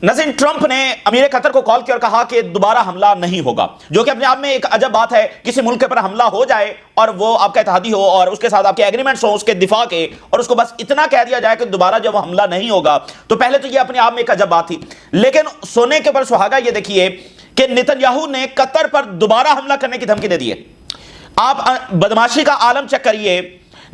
ناظرین، ٹرمپ نے امیر قطر کو کال کیا اور کہا کہ دوبارہ حملہ نہیں ہوگا، جو کہ اپنے آپ میں ایک عجب بات ہے۔ کسی ملک پر حملہ ہو جائے اور وہ آپ کا اتحادی ہو اور اس کے ساتھ آپ کے ایگریمنٹس ہوں اس کے دفاع کے، اور اس کو بس اتنا کہہ دیا جائے کہ دوبارہ جب وہ حملہ نہیں ہوگا، تو پہلے تو یہ اپنے آپ میں ایک عجب بات تھی۔ لیکن سونے کے اوپر سہاگا یہ دیکھیے کہ نتن یاہو نے قطر پر دوبارہ حملہ کرنے کی دھمکی دے دی ہے۔ آپ بدماشی کا عالم چیک کریے،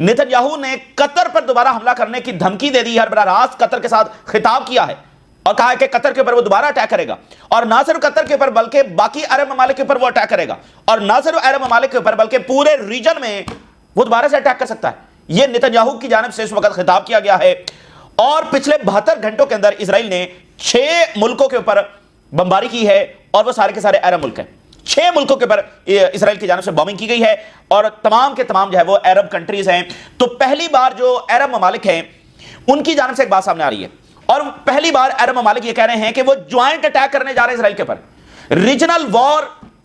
نتن یاہو نے قطر پر دوبارہ حملہ کرنے کی دھمکی دے دی ہے، براہ راست قطر کے ساتھ خطاب کیا ہے اور کہا ہے کہ قطر کے اوپر وہ دوبارہ اٹیک کرے گا، اور نہ صرف قطر کے اوپر بلکہ باقی عرب ممالک کے اوپر وہ اٹیک کرے گا، اور نہ صرف عرب ممالک کے اوپر بلکہ پورے ریجن میں وہ دوبارہ سے اٹیک کر سکتا ہے۔ یہ نتن یاہو کی جانب سے اس وقت خطاب کیا گیا ہے، اور پچھلے 72 گھنٹوں کے اندر اسرائیل نے 6 ملکوں کے اوپر بمباری کی ہے، اور وہ سارے کے سارے عرب ملک ہیں۔ 6 ملکوں کے اوپر اسرائیل کی جانب سے بومنگ کی گئی ہے، اور تمام کے تمام جو ہے وہ عرب کنٹریز ہیں۔ تو پہلی بار جو عرب ممالک ہیں ان کی جانب سے ایک بات سامنے آ رہی ہے، اور پہلی بار عرب ممالک یہ کہہ رہے ہیں کہ وہ جوائنٹ اٹیک کرنے جا رہے ہیں اسرائیل کے اوپر۔ ریجنل وار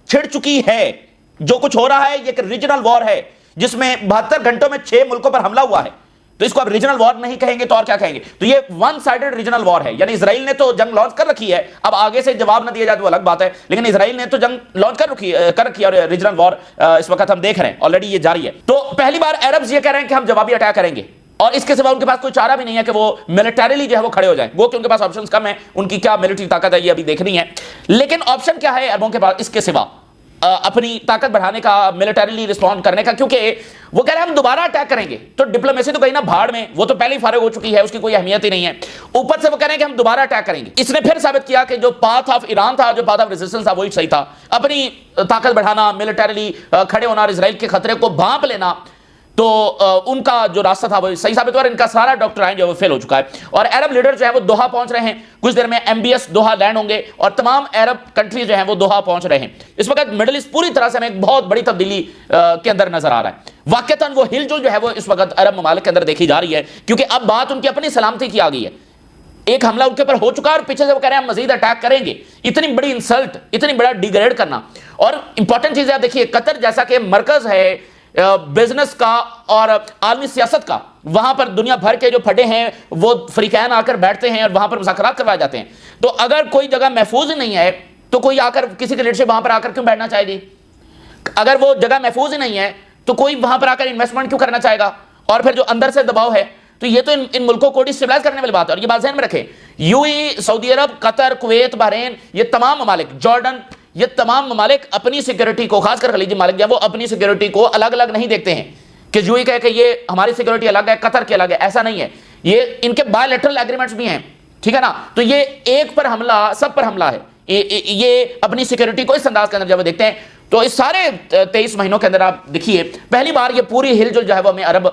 چھڑ چکی ہے، جو کچھ ہو رہا ہے یہ ایک ریجنل وار ہے جس میں 72 گھنٹوں میں 6 ملکوں پر حملہ ہوا ہے۔ تو اس کو اب ریجنل وار نہیں کہیں گے تو اور کیا کہیں گے؟ تو یہ ون سائیڈڈ ریجنل وار ہے، یعنی اسرائیل نے تو جنگ لانچ کر رکھی ہے، اب آگے سے جواب نہ دیا جائے تو الگ بات ہے، لیکن اسرائیل نے تو جنگ لانچ کر رکھی ہے، اور ریجنل وار اس وقت ہم دیکھ رہے ہیں، آلریڈی یہ جاری ہے۔ تو پہلی بار عربز یہ کہہ رہے ہیں کہ ہم جوابی اٹیک کریں گے، اور اس کے سوا ان کے پاس کوئی چارہ بھی نہیں ہے کہ وہ ملٹریلی جو ہے وہ کھڑے ہو جائیں، وہ کہ ان کے پاس آپشنز کم ہیں، ان کی کیا ملٹری طاقت ہے یہ ابھی دیکھنی ہے۔ لیکن آپشن کیا ہے عربوں کے پاس اس کے سوا اپنی طاقت بڑھانے کا، ملٹریلی رسپونڈ کرنے کا؟ کیونکہ وہ کہہ رہے ہیں ہم دوبارہ اٹیک کریں گے، تو ڈپلومیسی تو کہیں نہ بھاڑ میں، وہ تو پہلے ہی فارغ ہو چکی ہے، اس کی کوئی اہمیت ہی نہیں ہے۔ اوپر سے وہ کہہ رہے ہیں کہ ہم دوبارہ اٹیک کریں گے۔ اس نے پھر ثابت کیا کہ جو پاتھ آف ایران تھا، جو پاتھ آف ریزسٹنس تھا، وہی صحیح تھا۔ اپنی طاقت بڑھانا، ملٹریلی کھڑے ہونا اور اسرائیل کے خطرے کو بھانپ لینا، تو ان کا جو راستہ تھا وہ صحیح ثابت ہوا، اور ان کا سارا ڈاکٹرائن جو ہے وہ فیل ہو چکا ہے۔ اور عرب لیڈر جو ہے وہ دوحہ پہنچ رہے ہیں، کچھ دیر میں MBS دوحہ لینڈ ہوں گے، اور تمام عرب کنٹریز جو ہیں وہ دوحہ پہنچ رہے ہیں۔ اس وقت مڈل ایسٹ پوری طرح سے ہمیں ایک بہت بڑی تبدیلی کے اندر نظر آ رہا ہے۔ واقعتاً وہ ہل جل جو ہے وہ اس وقت عرب ممالک کے اندر دیکھی جا رہی ہے، کیونکہ اب بات ان کی اپنی سلامتی کی آ گئی ہے۔ ایک حملہ ان کے اوپر ہو چکا ہے، اور پیچھے سے وہ کہہ رہے ہیں ہم مزید اٹیک کریں گے۔ اتنی بڑی انسلٹ، اتنی بڑا ڈیگریڈ کرنا، اور امپورٹنٹ چیز ہے دیکھیے، قطر جیسا کہ مرکز ہے بزنس کا اور عالمی سیاست کا، وہاں پر دنیا بھر کے جو پھڈے ہیں وہ فریقین آ کر بیٹھتے ہیں اور وہاں پر مذاکرات کروائے جاتے ہیں۔ تو اگر کوئی جگہ محفوظ نہیں ہے تو کوئی آ کر کسی کی لیڈرشپ وہاں پر آ کر کیوں بیٹھنا چاہے گی؟ اگر وہ جگہ محفوظ ہی نہیں ہے تو کوئی وہاں پر آ کر انویسٹمنٹ کیوں کرنا چاہے گا؟ اور پھر جو اندر سے دباؤ ہے، تو یہ تو ان ملکوں کو ڈسٹیبلائز کرنے والی بات ہے، اور یہ بات ذہن میں رکھیں۔ UAE، سعودی عرب، قطر، کویت، بحرین، یہ تمام ممالک، جارڈن، یہ تمام ممالک اپنی سیکیورٹی کو، خاص کر خلیجی ممالک جو ہیں وہ اپنی سیکیورٹی کو الگ الگ نہیں دیکھتے ہیں کہ UAE کہے کہ یہ ہماری سیکیورٹی الگ ہے، قطر کی الگ ہے، ایسا نہیں ہے۔ یہ ان کے بائی لیٹرل ایگریمنٹس بھی ہیں، ٹھیک ہے نا؟ تو یہ ایک پر حملہ سب پر حملہ ہے، یہ اپنی سیکیورٹی کو اس انداز کے اندر جب دیکھتے ہیں۔ تو اس سارے 23 مہینوں کے اندر آپ دیکھیے پہلی بار یہ پوری ہل جل جو ہے وہ ہمیں عرب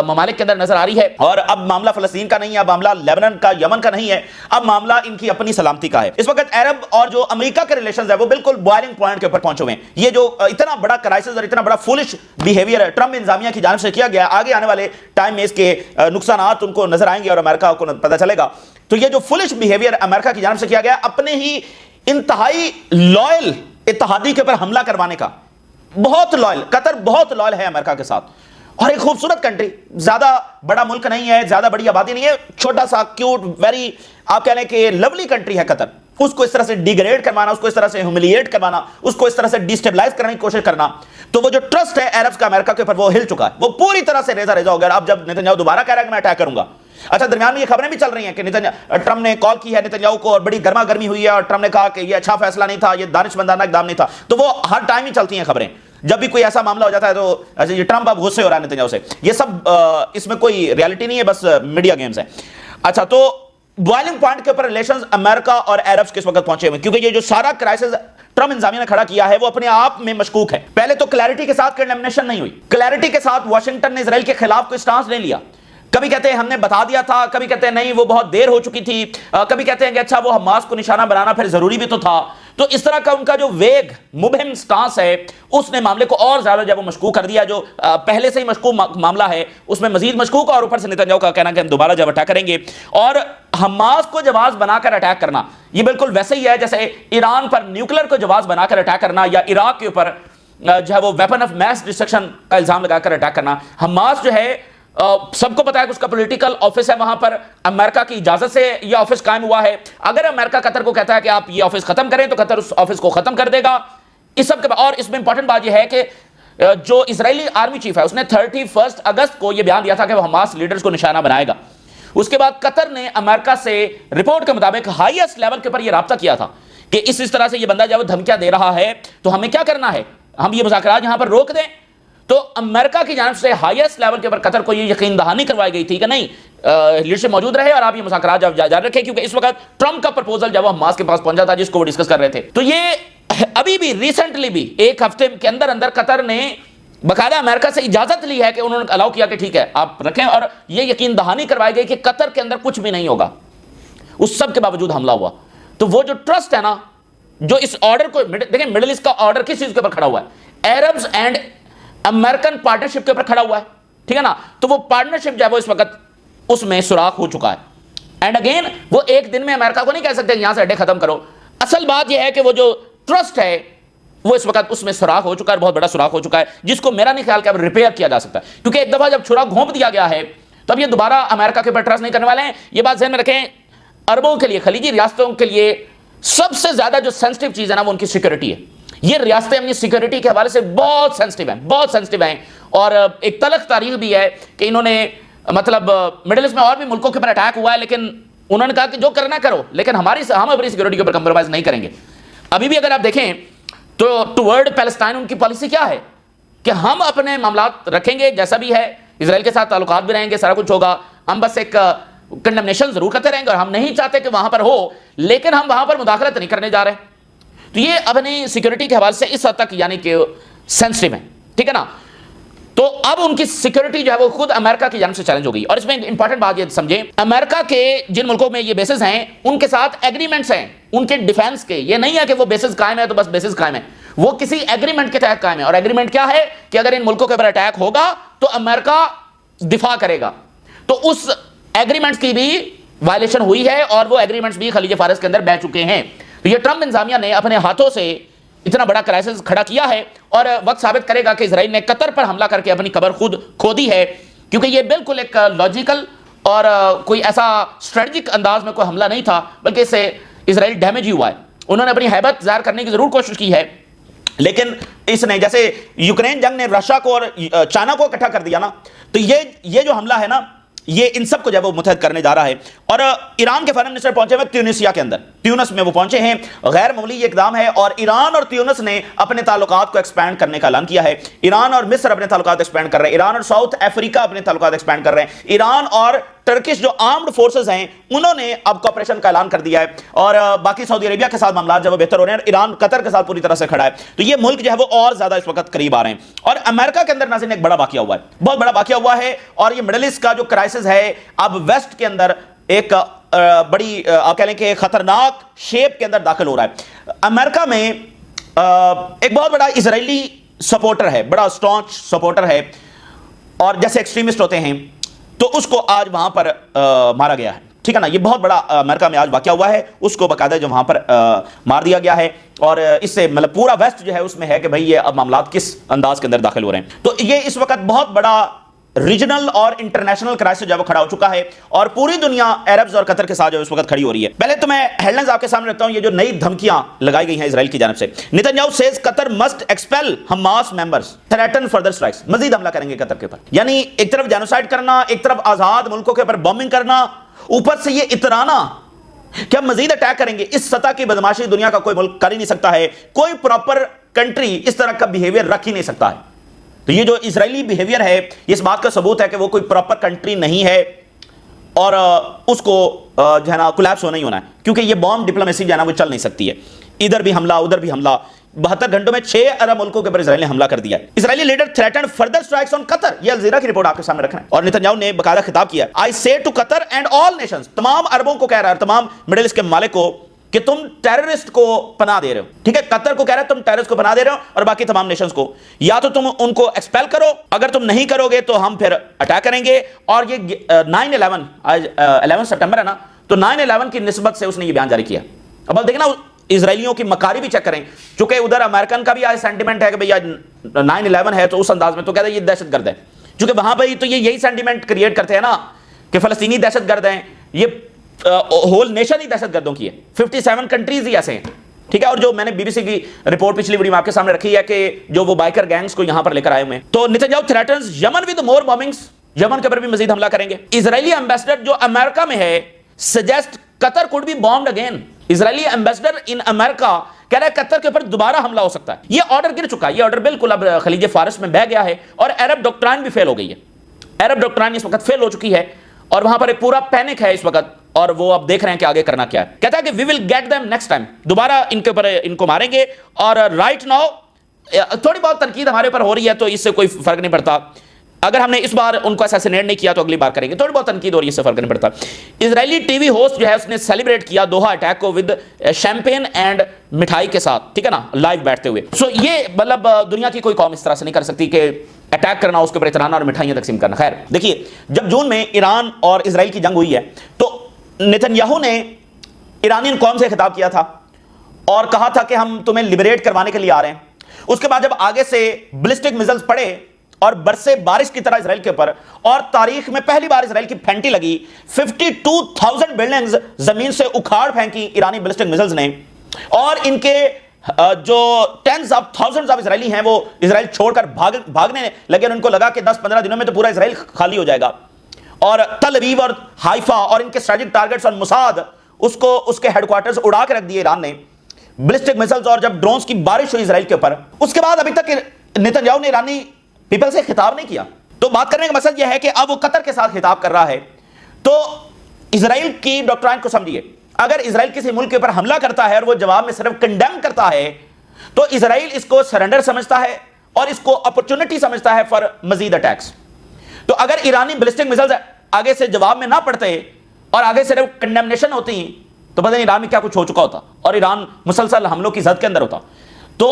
ممالک کے اندر نظر آ رہی ہے۔ اور اب معاملہ فلسطین کا نہیں ہے، اب معاملہ لیبنان کا، یمن کا نہیں ہے، اب معاملہ ان کی اپنی سلامتی کا ہے۔ اس وقت عرب اور جو امریکہ کے ریلیشنز ہیں وہ بالکل بوائلنگ پوائنٹ کے اوپر پہنچے ہوئے ہیں۔ یہ جو اتنا بڑا کرائسس اور اتنا بڑا فولش بیہیویئر ٹرمپ انتظامیہ کی جانب سے کیا گیا، آگے آنے والے ٹائم میں اس کے نقصانات ان کو نظر آئیں گے اور امریکہ کو پتہ چلے گا۔ تو یہ جو فولش بیہیویئر امریکہ کی جانب سے کیا گیا، اپنے ہی انتہائی لائل اتحادی کے اوپر حملہ کروانے کا، بہت لائل، قطر بہت لائل ہے امریکہ کے ساتھ، اور ایک خوبصورت کنٹری، زیادہ بڑا ملک نہیں ہے، زیادہ بڑی آبادی نہیں ہے، چھوٹا سا کیوٹ ویری آپ کہہ لیں کہ لولی کنٹری ہے قطر۔ اس کو اس طرح سے ڈیگریڈ کروانا، اس کو اس طرح سے ہیوملیٹ کروانا، اس کو اس طرح سے ڈیسٹیبلائز کرنے کی کوشش کرنا، تو وہ جو ٹرسٹ ہے عرب کا امریکہ کے اوپر وہ ہل چکا ہے، وہ پوری طرح سے ریزہ ریزہ ہو گیا۔ اب جب نتن یاہو دوبارہ کہہ رہا ہے کہ میں اٹیک کروں گا، اچھا درمیان میں یہ خبریں بھی چل رہی ہیں کہ ٹرمپ نے کال کی ہے نتن یاہو کو، اور بڑی گرما گرمی ہوئی ہے، اور ٹرمپ نے کہا کہ یہ اچھا فیصلہ نہیں تھا، یہ دانشمندانہ اقدام نہیں تھا۔ تو وہ ہر ٹائم ہی چلتی ہیں خبریں، جب بھی کوئی ایسا معاملہ ہو جاتا ہے تو اچھا یہ ٹرمپ اب غصے ہو رہا ہے نتن یاہو سے۔ یہ سب اس میں کوئی ریالٹی نہیں ہے، بس میڈیا گیمز ہیں۔ اچھا، تو بوائلنگ پوائنٹ کے اوپر ریلیشنز امریکہ اور عرب کس وقت پہنچے ہوئے، کیونکہ یہ جو سارا کرائسس ٹرمپ انتظامیہ نے کھڑا کیا ہے وہ اپنے آپ میں مشکوک ہے۔ پہلے تو کلیئرٹی کے ساتھ کنڈمنیشن نہیں ہوئی، کلیئرٹی کے ساتھ واشنگٹن نے اسرائیل کے خلاف کوئی سٹانس نہیں لیا۔ کبھی کہتے ہیں ہم نے بتا دیا تھا، کبھی کہتے ہیں نہیں وہ بہت دیر ہو چکی تھی، کبھی کہتے ہیں کہ اچھا وہ حماس کو نشانہ بنانا پھر ضروری بھی تو تھا۔ تو اس طرح کا ان کا جو ویگ مبہم سٹانس ہے، اس نے معاملے کو اور زیادہ جب وہ مشکوک کر دیا، جو پہلے سے ہی مشکوک معاملہ ہے اس میں مزید مشکوک، اور اوپر سے نتن یاہو کا کہنا کہ ہم دوبارہ جب اٹیک کریں گے، اور حماس کو جواز بنا کر اٹیک کرنا یہ بالکل ویسے ہی ہے جیسے ایران پر نیوکلیر کو جواز بنا کر اٹیک کرنا، یا عراق کے اوپر جو ہے وہ ویپن آف میس ڈسٹرکشن کا الزام لگا کر اٹیک کرنا۔ حماس جو ہے سب کو پتا ہے کہ اس کا پولیٹیکل آفس ہے وہاں پر, امریکہ کی اجازت سے یہ آفس قائم ہوا ہے. اگر امریکہ قطر کو کہتا ہے کہ آپ یہ آفس ختم کریں تو قطر اس آفس کو ختم کر دے گا. اس سب کے بعد, اور اس میں امپورٹنٹ بات یہ ہے کہ جو اسرائیلی آرمی چیف ہے اس نے 31 اگست کو یہ بیان دیا تھا کہ وہ حماس لیڈرز کو نشانہ بنائے گا. اس کے بعد قطر نے امریکہ سے رپورٹ کے مطابق ہائیسٹ لیول کے پر یہ رابطہ کیا تھا کہ اس طرح سے یہ بندہ جب دھمکیاں دے رہا ہے تو ہمیں کیا کرنا ہے, ہم یہ مذاکرات یہاں پر روک دیں. تو امریکہ کی جانب سے ہائیسٹ لیول کے اوپر قطر کو یہ یقین دہانی کروائی گئی تھی کہ نہیں, لیڈرشپ موجود رہے اور آپ یہ مذاکرات جاری رکھیں, کیونکہ اس وقت ٹرمپ کا پرپوزل جب وہ حماس کے پاس پہنچا تھا جس کو وہ ڈسکس کر رہے تھے. تو یہ ابھی بھی ریسنٹلی بھی ایک ہفتے کے اندر اندر قطر نے باقاعدہ امریکہ سے اجازت لی ہے کہ انہوں نے الاؤ کیا کہ ٹھیک ہے آپ رکھیں, اور یہ یقین دہانی کروائی گئی کہ قطر کے اندر کچھ بھی نہیں ہوگا. اس سب کے باوجود حملہ ہوا. تو وہ جو ٹرسٹ ہے نا, جو اس آرڈر کو دیکھیں, مڈل ایسٹ کا آرڈر کس چیز کے اوپر کھڑا ہوا ہے, عربز اینڈ امریکن پارٹنرشپ کے اوپر کھڑا ہوا ہے, ٹھیک ہے نا. تو وہ پارٹنرشپ جو ہے وہ اس وقت اس میں سوراخ ہو چکا ہے. اینڈ اگین وہ ایک دن میں امریکہ کو نہیں کہہ سکتے یہاں سے اڈے ختم کرو. اصل بات یہ ہے کہ وہ جو ٹرسٹ ہے وہ اس وقت اس میں سوراخ ہو چکا ہے, بہت بڑا سوراخ ہو چکا ہے, جس کو میرا نہیں خیال کہ اب ریپیئر کیا جا سکتا ہے, کیونکہ ایک دفعہ جب چھرا گھونپ دیا گیا ہے تو اب یہ دوبارہ امریکہ کے اوپر ٹرسٹ نہیں کرنے والے ہیں. یہ بات ذہن میں رکھیں, عربوں کے لیے, خلیجی ریاستوں کے لیے سب سے زیادہ جو سینسٹیو چیز ہے نا وہ ان کی سیکورٹی ہے. یہ ریاستیں اپنی سیکورٹی کے حوالے سے بہت سینسٹیو ہیں, بہت سینسٹیو ہیں. اور ایک تلخ تاریخ بھی ہے کہ انہوں نے مطلب مڈل ایسٹ میں اور بھی ملکوں کے اوپر اٹیک ہوا ہے, لیکن انہوں نے کہا کہ جو کرنا کرو, لیکن ہم اپنی سیکورٹی کے اوپر کمپرومائز نہیں کریں گے. ابھی بھی اگر آپ دیکھیں تو ٹورڈ پیلسٹائن ان کی پالیسی کیا ہے کہ ہم اپنے معاملات رکھیں گے جیسا بھی ہے, اسرائیل کے ساتھ تعلقات بھی رہیں گے, سارا کچھ ہوگا, ہم بس ایک کنڈمنیشن ضرور کرتے رہیں گے, اور ہم نہیں چاہتے کہ وہاں پر ہو, لیکن ہم وہاں پر مداخلت نہیں کرنے جا رہے. تو یہ اپنی سیکورٹی کے حوالے سے اس حد تک یعنی کہ سینسٹیو ہے, ٹھیک ہے نا. تو اب ان کی سیکورٹی جو ہے وہ خود امریکہ کی جانب سے چیلنج ہو گئی. اور اس میں امپورٹنٹ بات یہ سمجھیں, امریکہ کے جن ملکوں میں یہ بیسز ہیں ان کے ساتھ ایگریمنٹس ہیں ان کے ڈیفینس کے. یہ نہیں ہے کہ وہ بیسز قائم ہے تو بس بیسز قائم ہے, وہ کسی ایگریمنٹ کے تحت قائم ہے. اور ایگریمنٹ کیا ہے کہ اگر ان ملکوں کے اوپر اٹیک ہوگا تو امریکہ دفاع کرے گا. تو اس ایگریمنٹس کی بھی وائلیشن ہوئی ہے, اور وہ ایگریمنٹس بھی خلیج فارس کے اندر بہ چکے ہیں. تو یہ ٹرمپ انتظامیہ نے اپنے ہاتھوں سے اتنا بڑا کرائسس کھڑا کیا ہے, اور وقت ثابت کرے گا کہ اسرائیل نے قطر پر حملہ کر کے اپنی قبر خود کھو دی ہے, کیونکہ یہ بالکل ایک لاجیکل اور کوئی ایسا اسٹریٹجک انداز میں کوئی حملہ نہیں تھا, بلکہ اس سے اسرائیل ڈیمیج ہی ہوا ہے. انہوں نے اپنی ہیبت ظاہر کرنے کی ضرور کوشش کی ہے, لیکن اس نے جیسے یوکرین جنگ نے رشیا کو اور چائنا کو اکٹھا کر دیا نا, تو یہ جو حملہ ہے نا یہ ان سب کو جب وہ متحد کرنے جا رہا ہے. اور ایران کے فارن منسٹر پہنچے ہوئے تیونسیا کے اندر, تیونس میں وہ پہنچے ہیں. غیر معمولی یہ اقدام ہے, اور ایران اور تیونس نے اپنے تعلقات کو ایکسپینڈ کرنے کا اعلان کیا ہے. ایران اور مصر اپنے تعلقات ایکسپینڈ کر رہے ہیں, ایران اور ساؤتھ افریقہ اپنے تعلقات ایکسپینڈ کر رہے ہیں, ایران اور ٹرکش جو آرمڈ فورسز ہیں انہوں نے اب کوپریشن کا اعلان کر دیا ہے. اور باقی سعودی عربیہ کے ساتھ معاملات جب وہ بہتر ہو رہے ہیں, ایران قطر کے ساتھ پوری طرح سے کھڑا ہے. تو یہ ملک جو ہے وہ اور زیادہ اس وقت قریب آ رہے ہیں. اور امریکہ کے اندر ناظرین ایک بڑا واقعہ ہوا ہے, بہت بڑا واقعہ ہوا ہے, اور یہ مڈل ایسٹ کا جو کرائسس ہے اب ویسٹ کے اندر ایک بڑی آپ کہہ لیں کہ خطرناک شیپ کے اندر داخل ہو رہا ہے. امریکہ میں ایک بہت بڑا اسرائیلی سپورٹر ہے, بڑا اسٹانچ سپورٹر ہے, اور جیسے ایکسٹریمسٹ ہوتے ہیں, تو اس کو آج وہاں پر مارا گیا ہے, ٹھیک ہے نا. یہ بہت بڑا امریکہ میں آج واقعہ ہوا ہے, اس کو باقاعدہ جو وہاں پر مار دیا گیا ہے. اور اس سے مطلب پورا ویسٹ جو ہے اس میں ہے کہ بھئی یہ اب معاملات کس انداز کے اندر داخل ہو رہے ہیں. تو یہ اس وقت بہت بڑا ریجنل اور انٹرنیشنل کرائسس جو ہے وہ کھڑا ہو چکا ہے, اور پوری دنیا عربز اور قطر کے ساتھ جو اس وقت کھڑی ہو رہی ہے. پہلے تو میں ہیڈلائنز آپ کے سامنے رکھتا ہوں, یہ جو نئی دھمکیاں لگائی گئی ہیں اسرائیل کی جانب سے. Netanyahu says Qatar must expel Hamas members threaten further strikes, مزید حملہ کریں گے قطر کے اوپر. یعنی ایک طرف جینوسائیڈ کرنا, ایک طرف آزاد ملکوں کے اوپر بومبنگ کرنا, اوپر سے یہ اترانا کہ ہم مزید اٹیک کریں گے. اس سطح کی بدماشی دنیا کا کوئی ملک کر ہی نہیں سکتا ہے, کوئی پراپر کنٹری اس طرح کا بیہیویئر رکھ ہی نہیں سکتا ہے. تو یہ جو اسرائیلی بیہیویئر ہے یہ اس بات کا ثبوت ہے کہ وہ کوئی پراپر کنٹری نہیں ہے, اور اس کو جو ہے نا کولیپس ہونا ہی ہونا ہے, کیونکہ یہ بام ڈپلومیسی جو ہے نا وہ چل نہیں سکتی ہے. ادھر بھی حملہ ادھر بھی حملہ, 72 گھنٹوں میں 6 عرب ملکوں کے اوپر اسرائیل نے حملہ کر دیا ہے. اسرائیلی لیڈر تھریٹنڈ فردر اسٹرائکس آن قطر, یہ الجزیرہ کی رپورٹ آپ کے سامنے رکھنا ہے. اور نیتن نے باقاعدہ خطاب کیا, I say to Qatar and all nations, تمام عربوں کو کہہ رہا ہے, تمام مڈل ایسٹ کے ممالک کو, کہ تم ٹیررسٹ کو پناہ دے رہے ہو. ٹھیک ہے, قطر کو کہہ رہا ہے تم ٹیررسٹ کو پناہ دے رہے ہو, اور باقی تمام نیشنز کو, یا تو تم ان کو ایکسپیل کرو, اگر تم نہیں کرو گے تو ہم پھر اٹیک کریں گے. اور یہ 9/11 آج 11 سپٹمبر ہے نا, تو 9/11 کی نسبت سے اس نے یہ بیان جاری کیا. اب دیکھنا اسرائیلیوں کی مکاری بھی چیک کریں, چونکہ ادھر امریکن کا بھی آج سینٹیمنٹ ہے کہ بھئی 9/11 ہے, تو اس انداز میں تو کہتا ہے یہ دہشت گرد ہے, چونکہ وہاں پہ تو یہی سینٹیمنٹ کریٹ کرتے ہیں نا کہ فلسطینی دہشت گرد ہیں، یہ ہول نیشن ہی دہشت گردوں کی ہے، 57 کنٹریز ہی ایسے ہیں، ٹھیک ہے. اور جو میں نے بی بی سی کی رپورٹ پچھلی ویڈیو میں آپ کے سامنے رکھی ہے کہ جو وہ بائکر گینگز کو یہاں پر لے کر آئے ہوئے ہیں. تو Netanyahu threatens Yemen with more bombings, Yemen کے اوپر بھی مزید حملہ کریں گے. اسرائیلی ایمبیسڈر جو امریکہ میں ہے suggest Qatar could be bombed again. Israeli ambassador in America کہہ رہا ہے قطر کے اوپر دوبارہ حملہ ہو سکتا ہے. یہ آرڈر گر چکا ہے، یہ آرڈر بالکل اب خلیج فارس میں بہ گیا ہے، اور عرب ڈاکٹرائن بھی فیل ہو گئی ہے. عرب ڈاکٹرائن اس وقت فیل ہو چکی ہے، اور وہاں پر ایک پورا پینک ہے اس وقت، اور وہ اب دیکھ رہے ہیں کہ آگے کرنا کیا ہے. کہتا ہے کہ we will get them next time, دوبارہ ان کے اوپر ان کو ماریں گے. اور رائٹ ناؤ تھوڑی بہت تنقید ہمارے اوپر ہو رہی ہے تو اس سے کوئی فرق نہیں پڑتا. اگر ہم نے اس بار ان کو اسیسینیٹ نہیں کیا تو اگلی بار کریں گے. تھوڑی بہت تنقید ہو رہی ہے، اس سے فرق نہیں پڑتا. اسرائیلی ٹی وی ہوسٹ جو ہے اس نے سیلیبریٹ کیا دوحہ اٹیک کو ود شیمپین اینڈ مٹھائی کے ساتھ، ٹھیک ہے نا، لائیو بیٹھتے ہوئے. سو یہ مطلب دنیا کی کوئی قوم اس طرح سے نہیں کر سکتی کہ اٹیک کرنا، اس کے اوپر اترانا اور مٹھائیاں تقسیم کرنا. خیر دیکھیے، جب جون میں ایران اور اسرائیل کی جنگ ہوئی ہے تو نیتن یاہو نے ایرانین قوم سے خطاب کیا تھا اور کہا تھا کہ ہم تمہیں لبریٹ کروانے کے لیے آ رہے ہیں. اس کے بعد جب آگے سے بلسٹک میزائلز پڑے اور برسے بارش کی طرح اسرائیل کے اوپر، اور تاریخ میں پہلی بار اسرائیل کی پھینٹی لگی، 52,000 بلڈنگز زمین سے اکھاڑ پھینکی ایرانی بلسٹک میزائلز نے، اور ان کے جو ٹینز آف تھاؤزنڈز آف اسرائیلی ہیں وہ اسرائیل چھوڑ کر بھاگنے لگے، اور ان کو لگا کہ 10-15 دنوں میں تو پورا اسرائیل خالی ہو جائے گا. اور تل ابیب اور حائفہ اور ان کے اسٹریٹجک ٹارگٹس اور موساد اس کے ہیڈ کوارٹرز اڑا کے رکھ دیے ایران نے، بلسٹک میزائلز اور جب ڈرونز کی بارش ہوئی اسرائیل کے اوپر. اس کے بعد ابھی تک نیتن یاہو نے ایرانی پیپل سے خطاب نہیں کیا. تو بات کرنے کا مقصد یہ ہے کہ اب وہ قطر کے ساتھ خطاب کر رہا ہے. تو اسرائیل کی ڈاکٹرائن کو سمجھیے، اگر اسرائیل کسی ملک کے اوپر حملہ کرتا ہے اور وہ جواب میں صرف کنڈیم کرتا ہے تو اسرائیل اس کو سرنڈر سمجھتا ہے اور اس کو اپرچونٹی سمجھتا ہے فار مزید اٹیکس. تو اگر ایرانی بلسٹک میزائلز آگے سے جواب میں نہ پڑتے اور آگے صرف کنڈیمنیشن ہوتی تو پتہ نہیں ایران میں کیا کچھ ہو چکا ہوتا اور ایران مسلسل حملوں کی زد کے اندر ہوتا. تو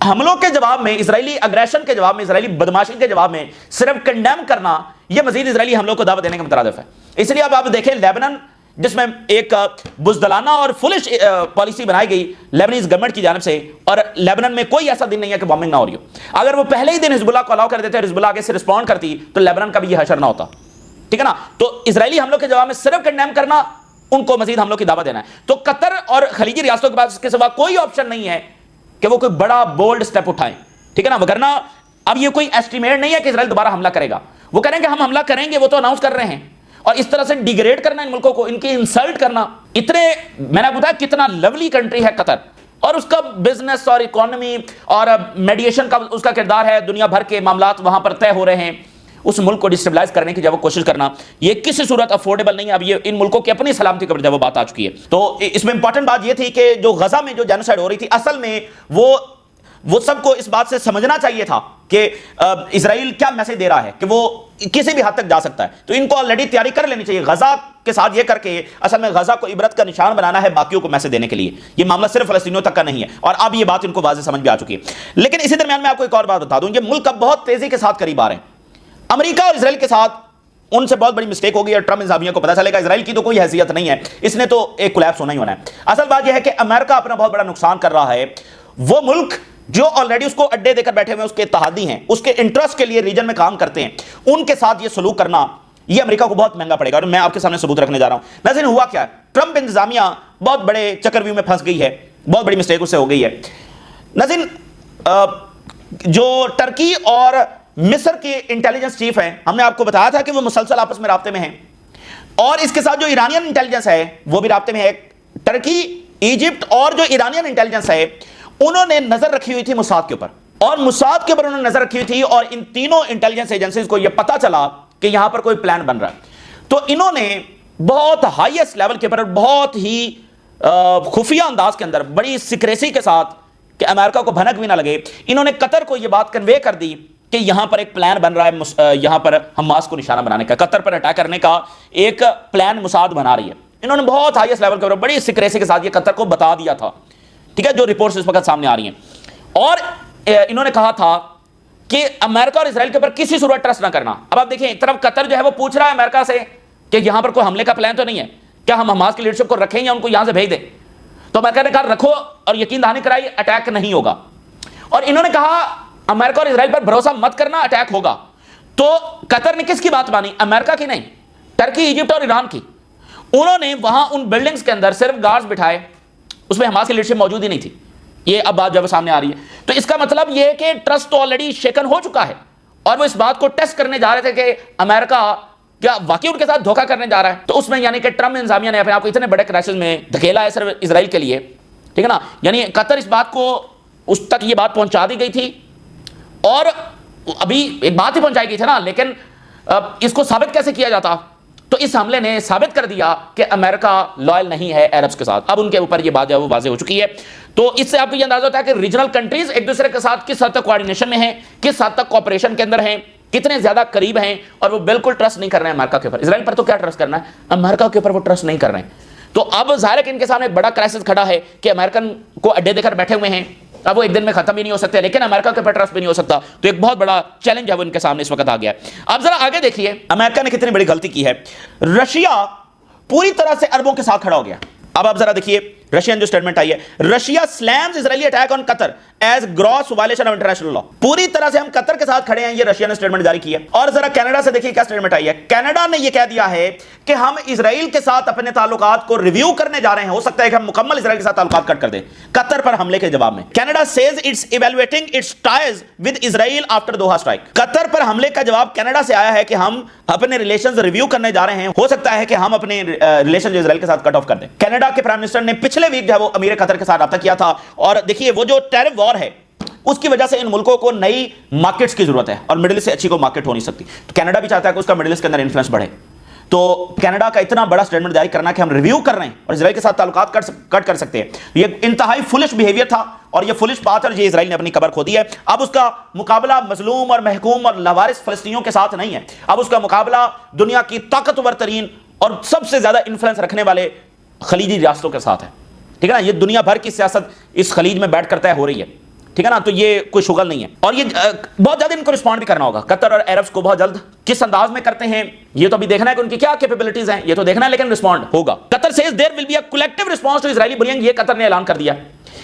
حملوں کے جواب میں، اسرائیلی اگریشن کے جواب میں، اسرائیلی بدماشی کے جواب میں صرف کنڈیم کرنا، یہ مزید اسرائیلی حملوں کو دعوت دینے کا مترادف ہے. اس لیے اب آپ دیکھیں لیبنان، جس میں ایک بزدلانہ اور فلش پالیسی بنائی گئی لیبنیز گورنمنٹ کی جانب سے، اور لیبنان میں کوئی ایسا دن نہیں ہے کہ بامبنگ نہ ہو رہی ہو. اگر وہ پہلے ہی دن حزب اللہ کو الاؤ کر دیتے، حزب اللہ آگے سے رسپونڈ کرتی تو لیبنان کا بھی یہ حشر نہ ہوتا، ٹھیک ہے نا. تو اسرائیلی حملوں کے جواب میں صرف کنڈیم کرنا، ان کو مزید حملوں کی دعوت دینا ہے. تو قطر اور خلیجی ریاستوں کے پاس اس کے سوا کوئی آپشن نہیں ہے کہ وہ کوئی بڑا بولڈ سٹیپ اٹھائیں، ٹھیک ہے نا. وگرنہ اب یہ کوئی ایسٹیمیٹ نہیں ہے کہ اسرائیل دوبارہ حملہ کرے گا. وہ کریں گے، ہم حملہ کریں گے، وہ تو اناؤنس کر رہے ہیں. اور اس طرح سے ڈیگریڈ کرنا ان ملکوں کو، ان کی انسلٹ کرنا. اتنے میں نے بتایا کتنا لولی کنٹری ہے قطر، اور اس کا بزنس اور اکانومی اور میڈیشن کا اس کا کردار ہے. دنیا بھر کے معاملات وہاں پر طے ہو رہے ہیں. اس ملک کو ڈسٹیبلائز کرنے کی جب وہ کوشش کرنا، یہ کسی صورت افورڈیبل نہیں ہے. اب یہ ان ملکوں کی اپنی سلامتی کے اوپر جب وہ بات آ چکی ہے. تو اس میں امپورٹنٹ بات یہ تھی کہ جو غزہ میں جو جینوسائیڈ ہو رہی تھی، اصل میں وہ سب کو اس بات سے سمجھنا چاہیے تھا کہ اسرائیل کیا میسج دے رہا ہے کہ وہ کسی بھی حد تک جا سکتا ہے. تو ان کو آلریڈی تیاری کر لینی چاہیے. غزہ کے ساتھ یہ کر کے اصل میں غزہ کو عبرت کا نشان بنانا ہے باقیوں کو میسج دینے کے لیے. یہ معاملہ صرف فلسطینیوں تک کا نہیں ہے، اور اب یہ بات ان کو واضح سمجھ بھی آ چکی ہے. لیکن اسی درمیان میں آپ کو ایک اور بات بتا دوں، یہ ملک اب بہت تیزی کے ساتھ قریب آ رہے ہیں. امریکہ اور اسرائیل کے ساتھ ان سے بہت بڑی مسٹیک ہوگی، اور ٹرمپ انتظامیہ کو پتہ چلے گا اسرائیل کی تو کوئی حیثیت نہیں ہے، اس نے تو ایک کولیپس ہونا ہی ہونا ہے. اصل بات یہ ہے کہ امریکہ اپنا بہت بڑا نقصان کر رہا ہے. وہ ملک جو آلریڈی اس کو اڈے دے کر بیٹھے ہوئے، اس کے اتحادی ہیں، اس کے انٹرسٹ کے لیے ریجن میں کام کرتے ہیں، ان کے ساتھ یہ سلوک کرنا یہ امریکہ کو بہت مہنگا پڑے گا. اور میں آپ کے سامنے ثبوت رکھنے جا رہا ہوں. ناظرین، ہوا کیا ہے، ٹرمپ انتظامیہ بہت بڑے چکرویو میں پھنس گئی ہے، بہت بڑی مسٹیک اس سے ہو گئی ہے. ناظرین، جو ٹرکی اور مصر کے انٹیلیجنس چیف ہیں، ہم نے آپ کو بتایا تھا کہ وہ مسلسل آپس میں رابطے میں ہیں، اور اس کے ساتھ جو ایرانین انٹیلیجنس ہے وہ بھی رابطے میں ہے. ٹرکی، ایجپٹ اور جو ایرانین انٹیلیجنس ہے انہوں نے نظر رکھی ہوئی تھی موساد کے اوپر، اور موساد کے اوپر انہوں نے نظر رکھی ہوئی تھی، اور ان تینوں انٹیلیجنس ایجنسیز کو یہ پتا چلا کہ یہاں پر کوئی پلان بن رہا ہے. تو انہوں نے بہت ہائیسٹ لیول کے اوپر، بہت ہی خفیہ انداز کے اندر، بڑی سیکریسی کے ساتھ کہ امریکہ کو بھنک بھی نہ لگے، انہوں نے قطر کو یہ بات کنوے کر دی کہ یہاں پر ایک پلان بن رہا ہے یہاں پر حماس کو نشانہ بنانے کا، قطر پر اٹیک کرنے کا ایک پلان موساد بنا رہی ہے. انہوں نے بہت ہائیسٹ لیول کے اوپر بڑی سیکریسی کے ساتھ یہ قطر کو بتا دیا تھا، ٹھیک ہے، جو رپورٹس اس وقت سامنے آ رہی ہیں. اور انہوں نے کہا تھا کہ امریکہ اور اسرائیل کے اوپر کسی صورت ٹرسٹ نہ کرنا. اب آپ دیکھیں، ایک طرف قطر جو ہے وہ پوچھ رہا ہے امریکہ سے کہ یہاں پر کوئی حملے کا پلان تو نہیں ہے، کیا ہم حماس کی لیڈرشپ کو رکھیں یا ان کو یہاں سے بھیج دیں؟ تو امریکہ نے کہا رکھو اور یقین دہانی کرائی، اٹیک نہیں ہوگا. اور انہوں نے کہا امریکہ اور اسرائیل پر بھروسہ مت کرنا، اٹیک ہوگا. تو قطر نے کس کی بات مانی؟ امریکہ کی نہیں، ٹرکی، ایجپٹ اور ایران کی۔ انہوں نے وہاں ان بلڈنگز کے اندر صرف گارڈز بٹھائے، اس میں حماس کی لیڈرشپ موجود ہی نہیں تھی۔ یہ اب بات جب سامنے آ رہی ہے تو اس کا مطلب یہ ہے کہ ٹرسٹ تو آلریڈی شیکن ہو چکا ہے، اور وہ اس بات کو ٹیسٹ کرنے جا رہے تھے کہ امریکہ کیا واقعی ان کے ساتھ دھوکہ کرنے جا رہا ہے۔ تو اس میں یعنی کہ ٹرمپ انتظامیہ نے اپنے آپ کو اتنے بڑے کرائسس میں دھکیلا ہے صرف اسرائیل کے لیے، ٹھیک ہے نا، یعنی قطر اس بات کو، اس تک یہ بات پہنچا دی گئی تھی، اور ابھی ایک بات ہی پہنچائی گئی تھی نا، لیکن اس کو ثابت کیسے کیا جاتا؟ تو اس حملے نے ثابت کر دیا کہ امریکہ لائل نہیں ہے عربز کے ساتھ، اب ان کے اوپر یہ بات جو ہے وہ واضح ہو چکی ہے۔ تو اس سے آپ کو یہ اندازہ ہوتا ہے کہ ریجنل کنٹریز ایک دوسرے کے ساتھ کس حد تک کوآرڈینیشن میں ہیں، کس حد تک کوآپریشن کے اندر ہیں، کتنے زیادہ قریب ہیں، اور وہ بالکل ٹرسٹ نہیں کر رہے ہیں امریکہ کے اوپر۔ اسرائیل پر تو کیا ٹرسٹ کرنا ہے، امریکہ کے اوپر وہ ٹرسٹ نہیں کر رہے ہیں۔ تو اب ظاہر ہے کہ ان کے سامنے ایک بڑا کرائسس کھڑا ہے کہ امریکن کو اڈے دے کر بیٹھے ہوئے ہیں، اب وہ ایک دن میں ختم بھی نہیں ہو سکتے، لیکن امریکہ کے اوپر ٹرسٹ بھی نہیں ہو سکتا۔ تو ایک بہت بڑا چیلنج ہے وہ ان کے سامنے اس وقت آ گیا ہے۔ اب ذرا آگے دیکھیے امریکہ نے کتنی بڑی غلطی کی ہے۔ رشیا پوری طرح سے عربوں کے ساتھ کھڑا ہو گیا۔ اب آپ ذرا دیکھیے رشین جو سٹیٹمنٹ آئی ہے، Russia slams Israeli attack on Qatar as gross violation of international law, پوری طرح سے ہم قطر کے ساتھ کھڑے ہیں، یہ رشیا نے سٹیٹمنٹ جاری کی ہے۔ اور ذرا کینیڈا سے دیکھیے کیا سٹیٹمنٹ آئی ہے۔ کینیڈا نے یہ کہہ دیا ہے کہ ہم اسرائیل کے ساتھ اپنے تعلقات کو ریویو کرنے جا رہے ہیں، ہو سکتا ہے کہ ہم مکمل اسرائیل کے ساتھ تعلقات کٹ کر دیں قطر پر حملے کے جواب میں۔ Canada says it's evaluating its ties with Israel after Doha strike, Qatar پر حملے کا جواب کینیڈا سے آیا ہے کہ ہم اپنے ریلیشنز ریویو کرنے جا رہے ہیں، ہو سکتا ہے کہ ہم اپنے ریلیشن جو اسرائیل کے ساتھ کٹ آف کر دیں۔ کینیڈا کے پرائم منسٹر نے پچھلے ویک جو ہے وہ امیر قطر کے ساتھ رابطہ کیا تھا، اور دیکھیے وہ جو ٹیرف وار ہے اس کی وجہ سے ان ملکوں کو نئی مارکیٹس کی ضرورت ہے، اور مڈل ایسٹ سے اچھی کو مارکیٹ ہو نہیں سکتی، تو کینیڈا بھی چاہتا ہے کہ اس کا مڈل ایسٹ کے اندر انفلوئنس بڑھے۔ تو کینیڈا کا اتنا بڑا سٹیٹمنٹ جاری کرنا کہ ہم ریویو کر رہے ہیں اور اسرائیل کے ساتھ تعلقات کٹ کر سکتے ہیں، یہ انتہائی فولش بیہیویئر تھا، اور یہ فولش بات ہے، یہ اسرائیل نے اپنی قبر کھو دی ہے۔ اب اس کا مقابلہ مظلوم اور محکوم اور لاوارث فلسطینیوں کے ساتھ نہیں ہے، اب اس کا مقابلہ دنیا کی طاقتور ترین اور سب سے زیادہ انفلوئنس رکھنے والے خلیجی ریاستوں کے ساتھ ہے، ٹھیک ہے نا۔ یہ دنیا بھر کی سیاست اس خلیج میں بیٹھ کر طے ہو رہی ہے، ٹھیک ہے نا، تو یہ کوئی شغل نہیں ہے، اور یہ بہت جلد ان کو رسپونڈ بھی کرنا ہوگا۔ قطر اور عربز کو بہت جلد کس انداز میں کرتے ہیں یہ تو ابھی دیکھنا ہے کہ ان کی کیا کیپیبلٹیز ہیں، یہ تو دیکھنا ہے، لیکن رسپونڈ ہوگا۔ Qatar says there will be a collective response to Israeli bullying, یہ قطر نے اعلان کر دیا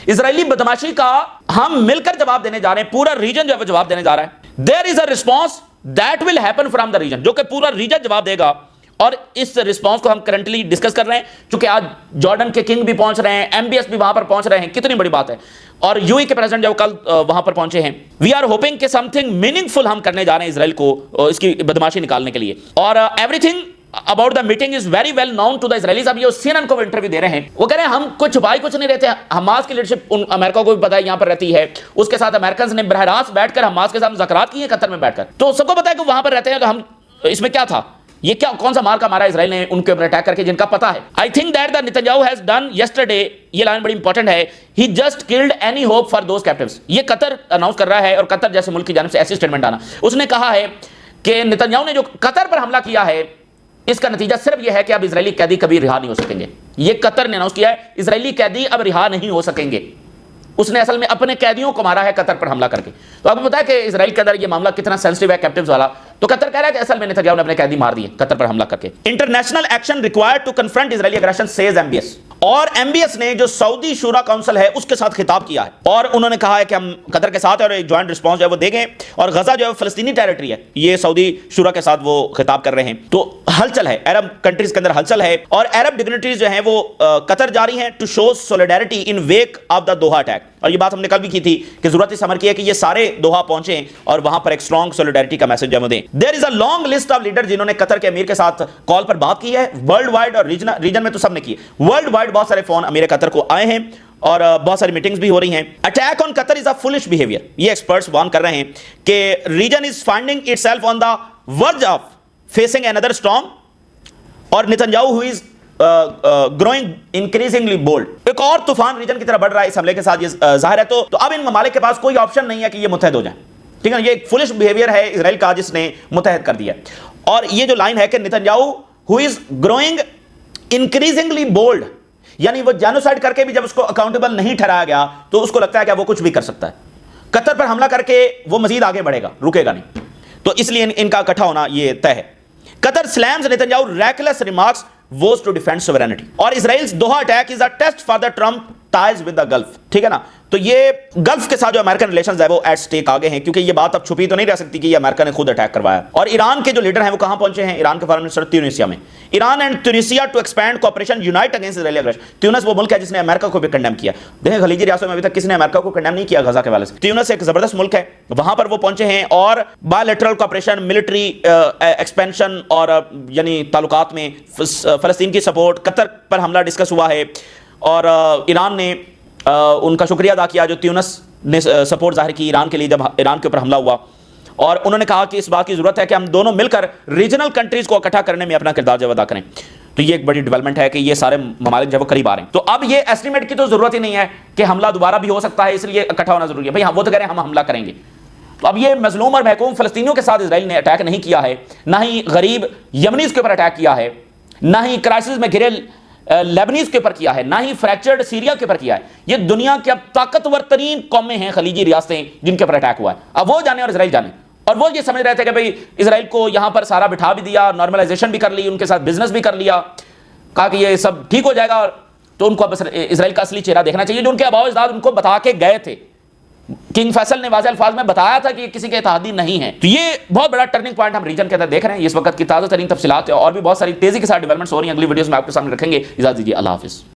اسرائیلی بدماشی کا ہم مل کر جواب دینے جا رہے ہیں، پورا ریجن جو ہے وہ جواب دینے جا رہا ہے۔ There is a response that will happen from the region, جو کہ پورا ریجن جواب دے گا، اور اس رسپانس کو ہم کرنٹلی ڈسکس کر رہے ہیں، چونکہ آج جارڈن کے کنگ بھی پہنچ رہے ہیں، ایم بی ایس بھی وہاں پر پہنچ رہے ہیں، کتنی بڑی بات ہے، اور یو ای کے پریزیڈنٹ جو کل وہاں پر پہنچے ہیں۔ وی آر ہوپنگ کہ سم تھنگ میننگ فل ہم کرنے جا رہے ہیں اسرائیل کو اس کی بدماشی نکالنے کے لیے، اور everything about the meeting is very well known to the Israelis. اب یہ سی این این کو انٹرویو دے رہے ہیں، وہ کہہ رہے ہیں ہم کچھ چھپائی کچھ نہیں رہتے، حماس کی لیڈرشپ امریکہ کو بھی پتا ہے یہاں پر رہتی ہے، اس کے ساتھ امریکنز نے براہ راست بیٹھ کر حماس کے ساتھ مذاکرات کیے ہیں قطر میں بیٹھ کر، تو سب کو پتا ہے کہ وہاں پر رہتے ہیں، تو ہم اس میں کیا تھا، یہ کیا کون سا مار کا مارا اسرائیل نے ان کے اوپر اٹیک کر کے، جن کا پتا ہے۔ I think that the Netanyahu has done yesterday، یہ لائن بڑی امپورٹنٹ ہے، he just killed any hope for those captives۔ یہ قطر اناؤنس کر رہا ہے، اور قطر جیسے ملک کی جانب سے ایسی سٹیٹمنٹ آنا، اس نے کہا ہے کہ نتنیاہو نے جو قطر پر حملہ کیا ہے اس کا نتیجہ صرف یہ ہے کہ اب اسرائیلی قیدی کبھی رہا نہیں ہو سکیں گے۔ یہ قطر نے اناؤنس کیا ہے، اسرائیلی قیدی اب رہا نہیں ہو سکیں گے۔ اس نے اصل میں اپنے قیدیوں کو مارا ہے قطر پر حملہ کر کے۔ تو آپ کو پتا ہے کہ اسرائیل کے اندر یہ معاملہ کتنا سینسٹیو ہے کیپٹیوز والا، تو قطر کہہ رہا ہے کہ اصل میں نتنیاہو نے اپنے قیدی مار دیے قطر پر حملہ کر کے۔ International action required to confront Israeli aggression says M B S, اور ایم بی ایس نے جو سعودی شورا کونسل ہے اس کے ساتھ خطاب کیا ہے، اور انہوں نے کہا ہے کہ ہم قطر کے ساتھ اور ایک جوائنٹ رسپانس جو ہے وہ دیں گے، اور غزہ جو ہے فلسطینی ٹیریٹری ہے، یہ سعودی شورا کے ساتھ وہ خطاب کر رہے ہیں۔ تو ہلچل ہے عرب کنٹریز کے اندر، ہلچل ہے، اور عرب ڈگنیٹریز جو ہیں وہ قطر جا رہی ہیں to show solidarity in wake of the Doha attack, اور یہ بات ہم نے کل بھی کی تھی کہ ضرورت اس امر کی ہے کہ یہ سارے دوحہ پہنچیں اور وہاں پر ایک اسٹرانگ سولیڈیرٹی کا میسج جمع دیں۔ There is a long list of leader جنہوں نے قطر کے امیر کے ساتھ کال پر بات کی ہے، ورلڈ وائڈ اور ریجن میں تو سب نے کی ہے، ورلڈ وائڈ بہت سارے فون امیر قطر کو آئے ہیں، اور بہت ساری میٹنگز بھی ہو رہی ہیں۔ Attack on Qatar is a foolish behaviour, یہ ایکسپرٹس وارن کر رہے ہیں کہ region is finding itself on the verge of facing another storm، اور Netanyahu who is growing increasingly bold، ایک اور طوفان ریجن کی طرف بڑھ رہا ہے اس حملے کے ساتھ، یہ ظاہر ہے۔ تو اب ان ممالک کے پاس کوئی آپشن نہیں ہے کہ یہ متحد ہو جائیں، ٹھیک ہے، یہ ایک فولش بیہیویئر ہے اسرائیل کا جس نے متحد کر دیا۔ اور یہ جو لائن ہے کہ Netanyahu who is growing increasingly bold، یعنی وہ جینوسائیڈ کر کے بھی جب اس کو اکاؤنٹیبل نہیں ٹھہرایا گیا تو اس کو لگتا ہے کہ وہ کچھ بھی کر سکتا ہے، قطر پر حملہ کر کے وہ مزید آگے بڑھے گا، رکے گا نہیں، تو اس لیے ان کا اکٹھا ہونا یہ طے ہے۔ قطر slams Netanyahu reckless remarks vows to defend sovereignty، اور Israel's Doha attack is a test for the Trump ties with the Gulf, ٹھیک ہے نا. تو یہ گلف کے ساتھ جو امریکن ریلیشنز ہے وہ ایٹ سٹیک آگے ہیں, کیونکہ یہ بات اب چھپی تو نہیں رہ سکتی کہ یہ امریکہ نے خود اٹیک کروایا. اور ایران کے جو لیڈر ہیں وہ کہاں پہنچے ہیں؟ ایران کے فارن منسٹر تیونسیا میں. Iran and Tunisia to expand cooperation unite against Israeli aggression. Tunis وہ ملک ہے جس نے امریکہ کو بھی کنڈیم کیا. دیکھیں خلیجی ریاستوں میں ابھی تک کسی نے امریکہ کو کنڈیم نہیں کیا غزہ کے حوالے سے. تیونس ایک زبردست ملک ہے, وہاں پر وہ پہنچے ہیں اور بائیلیٹرل کوآپریشن, ملٹری ایکسپینشن اور یعنی تعلقات میں فلسطین کی سپورٹ, قطر پر حملہ ڈسکس ہوا ہے اور ایران نے ان کا شکریہ ادا کیا جو تیونس نے سپورٹ ظاہر کی ایران کے لیے جب ایران کے اوپر حملہ ہوا. اور انہوں نے کہا کہ اس بات کی ضرورت ہے کہ ہم دونوں مل کر ریجنل کنٹریز کو اکٹھا کرنے میں اپنا کردار جو ادا کریں. تو یہ ایک بڑی ڈیولپمنٹ ہے کہ یہ سارے ممالک جو قریب آ رہے ہیں. تو اب یہ ایسٹیمیٹ کی تو ضرورت ہی نہیں ہے کہ حملہ دوبارہ بھی ہو سکتا ہے, اس لیے اکٹھا ہونا ضروری ہے. بھائی وہ تو کہہ رہے ہیں ہم حملہ کریں گے. تو اب یہ مظلوم اور محکوم فلسطینیوں کے ساتھ اسرائیل نے اٹیک نہیں کیا ہے, نہ ہی غریب یمنیز کے اوپر اٹیک کیا ہے, نہ ہی کرائسس میں گھرے لیبنیز کے اوپر کیا ہے, نہ ہی فریکچرڈ سیریا کے اوپر کیا ہے. یہ دنیا کی اب طاقتور ترین قومیں ہیں خلیجی ریاستیں جن کے اوپر اٹیک ہوا ہے. اب وہ جانے اور اسرائیل جانے, اور وہ یہ سمجھ رہے تھے کہ بھئی اسرائیل کو یہاں پر سارا بٹھا بھی دیا, نارملائزیشن بھی کر لی, ان کے ساتھ بزنس بھی کر لیا, کہا کہ یہ سب ٹھیک ہو جائے گا. اور تو ان کو اب اسرائیل کا اصلی چہرہ دیکھنا چاہیے جو ان کے آباء و اجداد ان کو بتا کے گئے تھے. کنگ فیصل نے واضح الفاظ میں بتایا تھا کہ یہ کسی کے اتحادی نہیں ہے. تو یہ بہت بڑا ٹرننگ پوائنٹ ہم ریجن کے اندر دیکھ رہے ہیں. اس وقت کی تازہ ترین تفصیلات اور بھی بہت ساری تیزی کے ساتھ ڈیولپمنٹس ہو رہی ہیں, اگلی ویڈیوز میں آپ کے سامنے رکھیں گے. اجازت دیجیے, اللہ حافظ.